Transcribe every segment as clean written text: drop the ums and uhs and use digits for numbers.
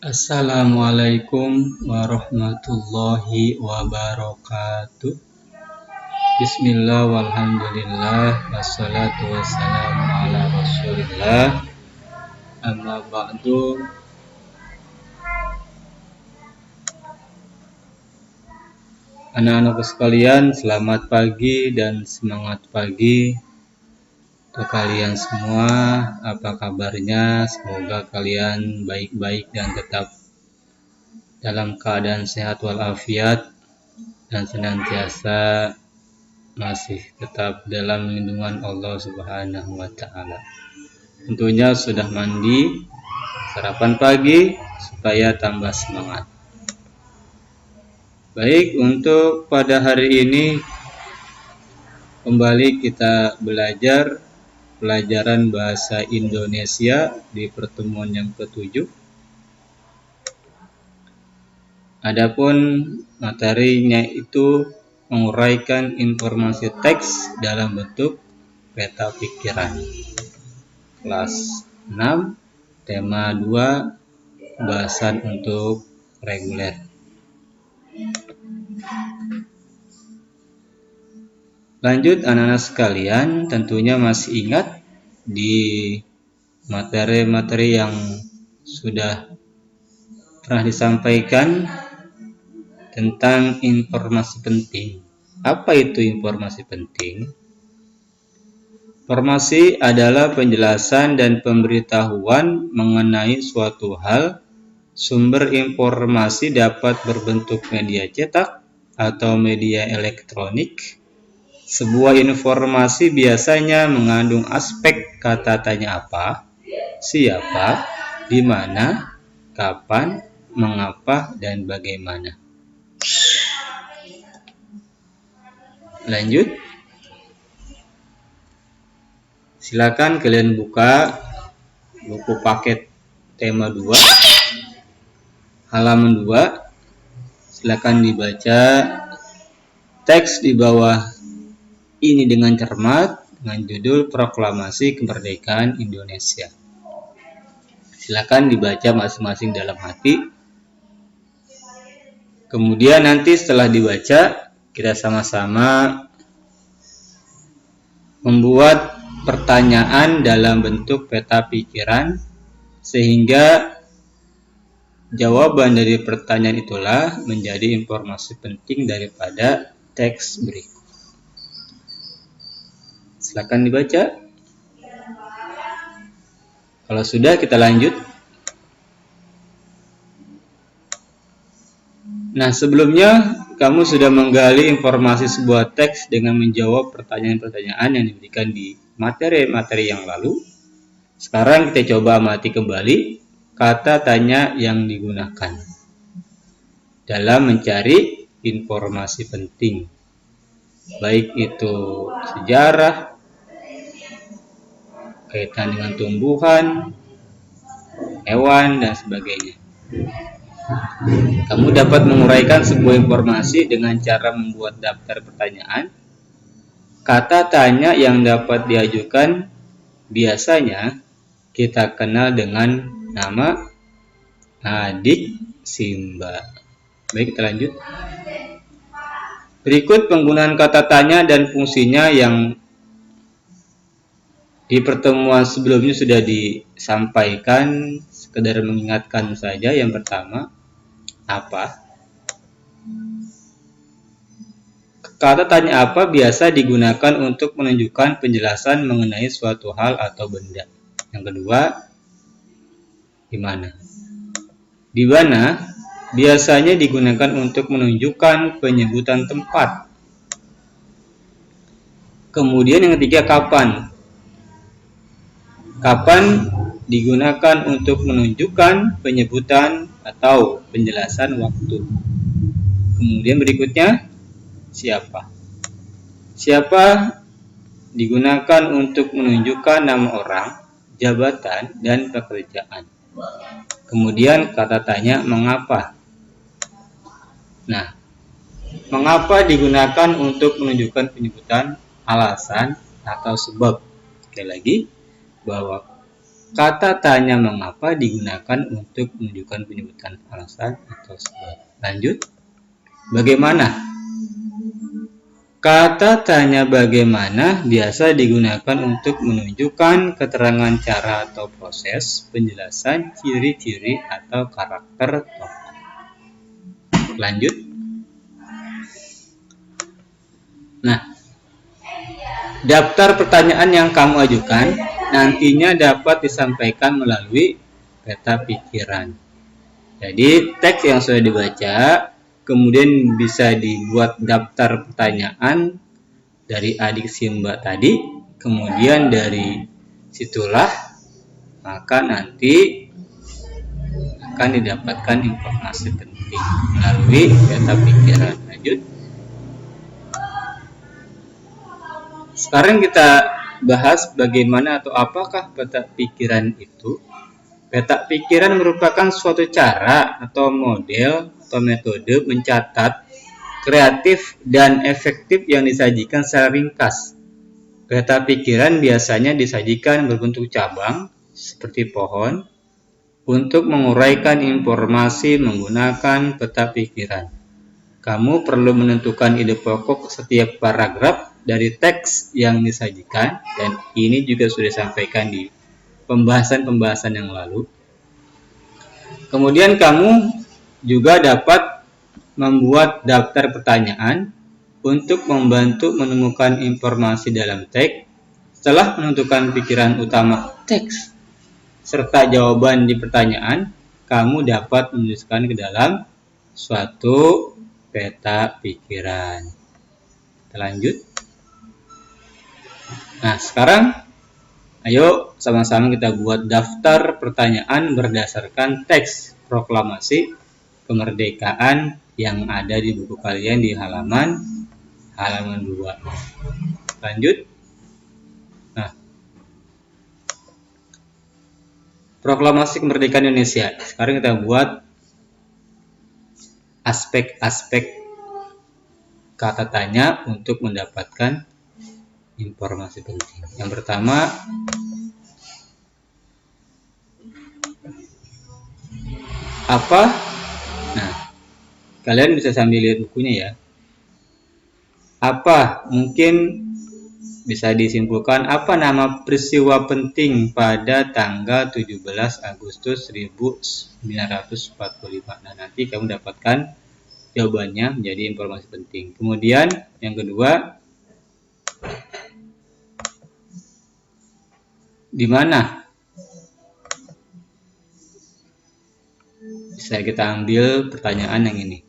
Assalamualaikum warahmatullahi wabarakatuh. Bismillah walhamdulillah wassalatu wassalamu ala rasulillah. Amma ba'du. Anak-anakku sekalian, selamat pagi dan semangat pagi untuk kalian semua. Apa kabarnya? Semoga kalian baik-baik dan tetap dalam keadaan sehat walafiat dan senantiasa masih tetap dalam lindungan Allah Subhanahu wa taala. Tentunya sudah mandi, sarapan pagi supaya tambah semangat. Baik, untuk pada hari ini kembali kita belajar pelajaran bahasa Indonesia di pertemuan yang ke-7. Adapun materinya itu menguraikan informasi teks dalam bentuk peta pikiran. Kelas 6, tema 2, bahasan untuk reguler. Lanjut anak-anak sekalian, tentunya masih ingat di materi-materi yang sudah pernah disampaikan tentang informasi penting. Apa itu informasi penting? Informasi adalah penjelasan dan pemberitahuan mengenai suatu hal. Sumber informasi dapat berbentuk media cetak atau media elektronik. Sebuah informasi biasanya mengandung aspek kata tanya apa, siapa, di mana, kapan, mengapa, dan bagaimana. Lanjut. Silakan kalian buka buku paket tema 2, halaman 2. Silakan dibaca teks di bawah ini dengan cermat dengan judul Proklamasi Kemerdekaan Indonesia. Silakan dibaca masing-masing dalam hati. Kemudian nanti setelah dibaca, kita sama-sama membuat pertanyaan dalam bentuk peta pikiran, sehingga jawaban dari pertanyaan itulah menjadi informasi penting daripada teks berikut. Silakan dibaca. Kalau sudah, kita lanjut. Nah, sebelumnya kamu sudah menggali informasi sebuah teks dengan menjawab pertanyaan-pertanyaan yang diberikan di materi-materi yang lalu. Sekarang kita coba amati kembali kata tanya yang digunakan dalam mencari informasi penting, baik itu sejarah, kaitan dengan tumbuhan, hewan, dan sebagainya. Kamu dapat menguraikan sebuah informasi dengan cara membuat daftar pertanyaan. Kata tanya yang dapat diajukan biasanya kita kenal dengan nama adik Simba. Baik, kita lanjut. Berikut penggunaan kata tanya dan fungsinya yang di pertemuan sebelumnya sudah disampaikan, sekedar mengingatkan saja. Yang pertama, apa? Kata tanya apa biasa digunakan untuk menunjukkan penjelasan mengenai suatu hal atau benda. Yang kedua, di mana? Di mana biasanya digunakan untuk menunjukkan penyebutan tempat. Kemudian yang ketiga, kapan? Kapan digunakan untuk menunjukkan penyebutan atau penjelasan waktu. Kemudian berikutnya, siapa? Siapa digunakan untuk menunjukkan nama orang, jabatan, dan pekerjaan. Kemudian kata tanya mengapa. Nah, mengapa digunakan untuk menunjukkan penyebutan alasan atau sebab. Sekali lagi, bahwa Kata tanya mengapa digunakan untuk menunjukkan penyebutan alasan atau sebab. Lanjut. Bagaimana? Kata tanya bagaimana biasa digunakan untuk menunjukkan keterangan cara atau proses, penjelasan ciri-ciri atau karakter tokoh. Lanjut. Nah, daftar pertanyaan yang kamu ajukan nantinya dapat disampaikan melalui peta pikiran. Jadi teks yang sudah dibaca kemudian bisa dibuat daftar pertanyaan dari adik Simba tadi, kemudian dari situlah maka nanti akan didapatkan informasi penting melalui peta pikiran. Lanjut. Sekarang kita bahas bagaimana atau apakah peta pikiran itu. Peta pikiran merupakan suatu cara atau model atau metode mencatat kreatif dan efektif yang disajikan secara ringkas. Peta pikiran biasanya disajikan berbentuk cabang seperti pohon untuk menguraikan informasi menggunakan peta pikiran. Kamu perlu menentukan ide pokok setiap paragraf dari teks yang disajikan, dan ini juga sudah disampaikan di pembahasan-pembahasan yang lalu. Kemudian kamu juga dapat membuat daftar pertanyaan untuk membantu menemukan informasi dalam teks. Setelah menentukan pikiran utama teks serta jawaban di pertanyaan, kamu dapat menuliskan ke dalam suatu peta pikiran. Kita lanjut. Nah, sekarang ayo sama-sama kita buat daftar pertanyaan berdasarkan teks proklamasi kemerdekaan yang ada di buku kalian di halaman 2. Lanjut. Nah, proklamasi kemerdekaan Indonesia. Sekarang kita buat aspek-aspek kata tanya untuk mendapatkan informasi penting. Yang pertama, apa? Nah, kalian bisa sambil lihat bukunya ya. Apa? Mungkin bisa disimpulkan apa nama peristiwa penting pada tanggal 17 Agustus 1945. Nah, nanti kamu dapatkan jawabannya menjadi informasi penting. Kemudian yang kedua, di mana? Bisa kita ambil pertanyaan yang ini.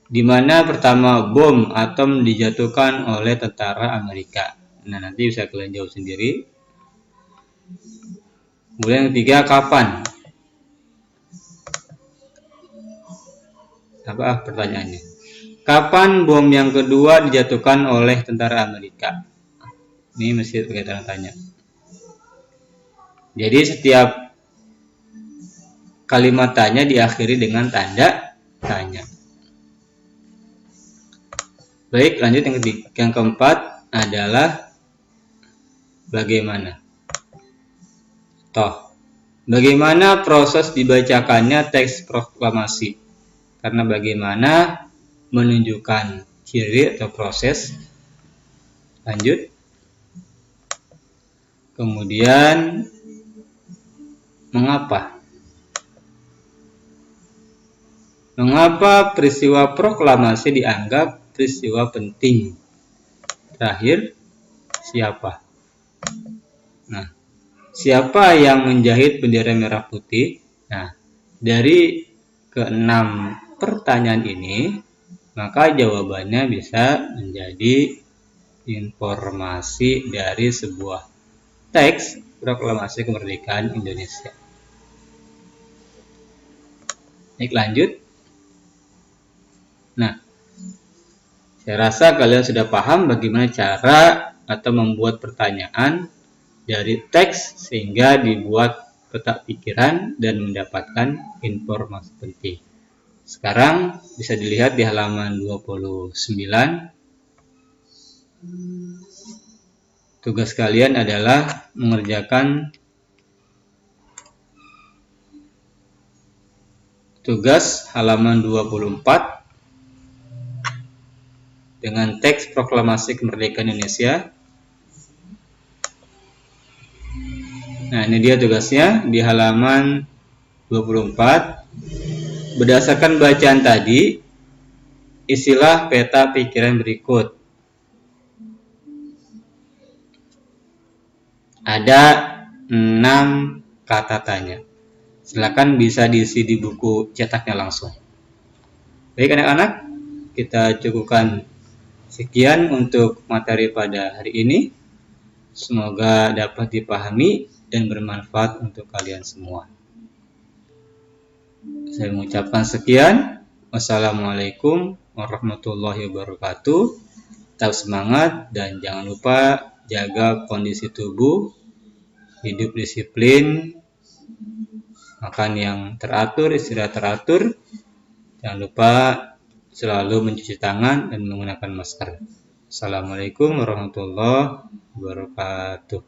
Di mana pertama bom atom dijatuhkan oleh tentara Amerika? Nah, nanti bisa kalian jawab sendiri. Kemudian yang ketiga, kapan? Apa pertanyaannya? Kapan bom yang kedua dijatuhkan oleh tentara Amerika? Ini mesti pakai tanda tanya. Jadi setiap kalimat tanya diakhiri dengan tanda tanya. Baik, lanjut yang ketiga. Yang keempat adalah bagaimana? Bagaimana proses dibacakannya teks proklamasi? Karena bagaimana menunjukkan ciri atau proses. Lanjut. Kemudian mengapa? Mengapa peristiwa proklamasi dianggap peristiwa penting? Terakhir, siapa? Nah, siapa yang menjahit bendera merah putih? Nah, dari keenam pertanyaan ini, maka jawabannya bisa menjadi informasi dari sebuah teks proklamasi kemerdekaan Indonesia. Baik, lanjut. Nah, saya rasa kalian sudah paham bagaimana cara atau membuat pertanyaan dari teks sehingga dibuat peta pikiran dan mendapatkan informasi penting. Sekarang bisa dilihat di halaman 29. Tugas kalian adalah mengerjakan tugas halaman 24 dengan teks proklamasi kemerdekaan Indonesia. Nah, ini dia tugasnya di halaman 24. Berdasarkan bacaan tadi, isilah peta pikiran berikut. Ada 6 kata tanya. Silakan bisa diisi di buku cetaknya langsung. Baik anak-anak, kita cukupkan sekian untuk materi pada hari ini. Semoga dapat dipahami dan bermanfaat untuk kalian semua. Saya mengucapkan sekian. Wassalamualaikum warahmatullahi wabarakatuh. Tetap semangat dan jangan lupa jaga kondisi tubuh, hidup disiplin, makan yang teratur, istirahat teratur. Jangan lupa selalu mencuci tangan dan menggunakan masker. Assalamualaikum warahmatullahi wabarakatuh.